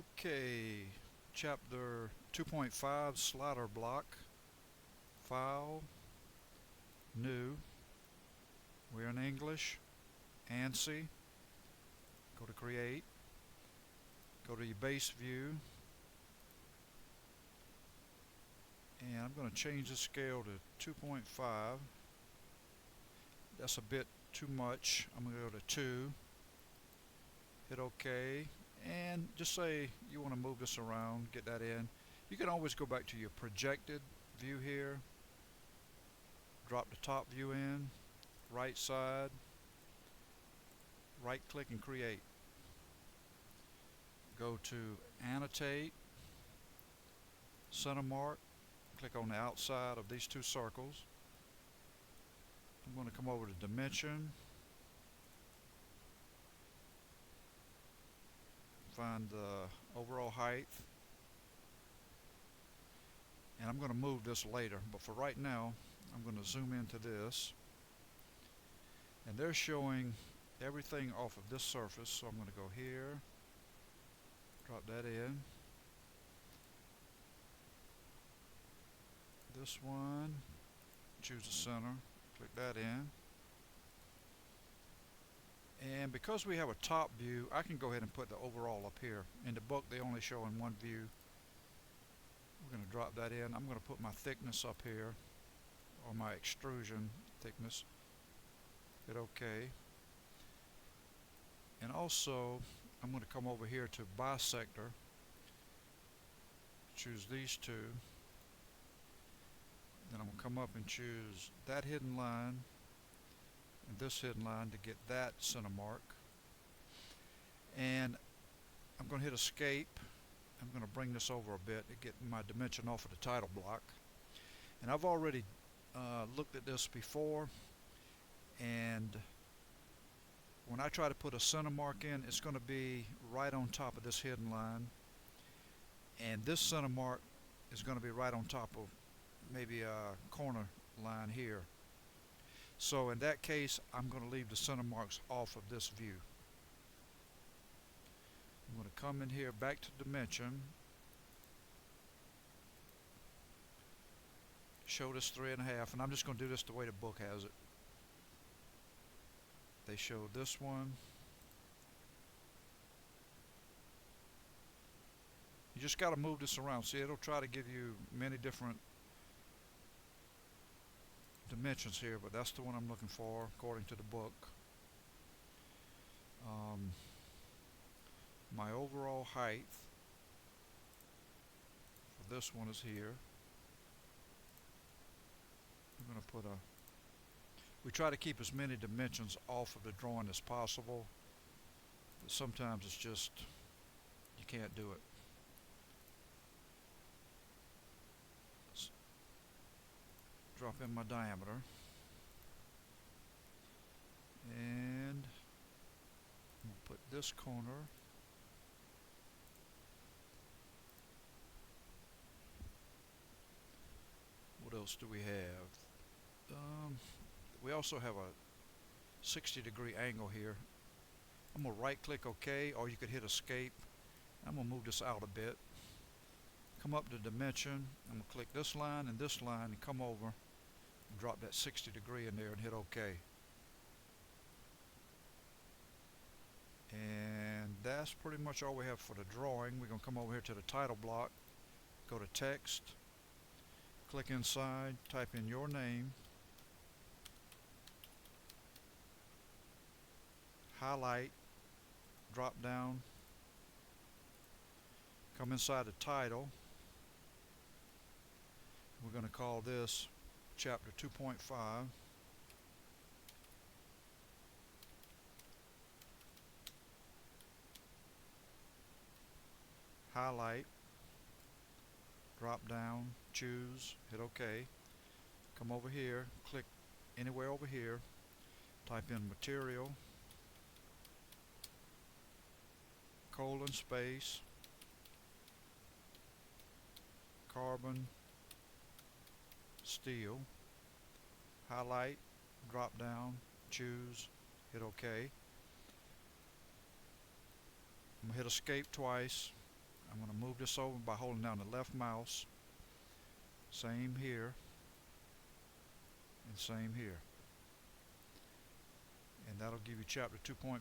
Okay, chapter 2.5 slider block, file, new. We're in English, ANSI. Go to create, go to your base view, and I'm going to change the scale to 2.5. That's a bit too much. I'm going to go to 2, hit OK, and just say you want to move this around, get that in. You can always go back to your projected view here, drop the top view in, right side, right click and create. Go to annotate, center mark, click on the outside of these two circles. I'm going to come over to dimension, find the overall height, and I'm going to move this later, but for right now I'm going to zoom into this, and they're showing everything off of this surface, so I'm going to go here, drop that in, this one, choose the center, click that in, and because we have a top view, I can go ahead and put the overall up here. In the book they only show in one view. We're going to drop that in. I'm going to put my thickness up here, or my extrusion thickness, hit OK, and also I'm going to come over here to bisector, choose these two, then I'm going to come up and choose that hidden line and this hidden line to get that center mark, and I'm going to hit escape. I'm going to bring this over a bit to get my dimension off of the title block, and I've already looked at this before, and when I try to put a center mark in, it's going to be right on top of this hidden line, and this center mark is going to be right on top of maybe a corner line here. So in that case, I'm going to leave the center marks off of this view. I'm going to come in here back to dimension, show this 3.5, and I'm just going to do this the way the book has it. They show this one. You just got to move this around. See, it'll try to give you many different dimensions here, but that's the one I'm looking for according to the book. My overall height for this one is here. I'm going to put a, we try to keep as many dimensions off of the drawing as possible, but sometimes it's just, you can't do it. Drop in my diameter, and I'm going to put this corner what else do we have? We also have a 60-degree angle here. I'm going to right click OK, or you could hit escape. I'm going to move this out a bit, come up to dimension, I'm going to click this line and come over and drop that 60 degree in there and hit OK. And that's pretty much all we have for the drawing. We're going to come over here to the title block, go to text, click inside, type in your name, highlight, drop down, come inside the title. We're going to call this chapter 2.5. Highlight, drop down, choose, hit OK. Come over here, click anywhere over here, type in material, colon space, carbon, steel, highlight, drop down, choose, hit OK. I'm going to hit escape twice, I'm going to move this over by holding down the left mouse. Same here and same here. And that'll give you chapter 2.5.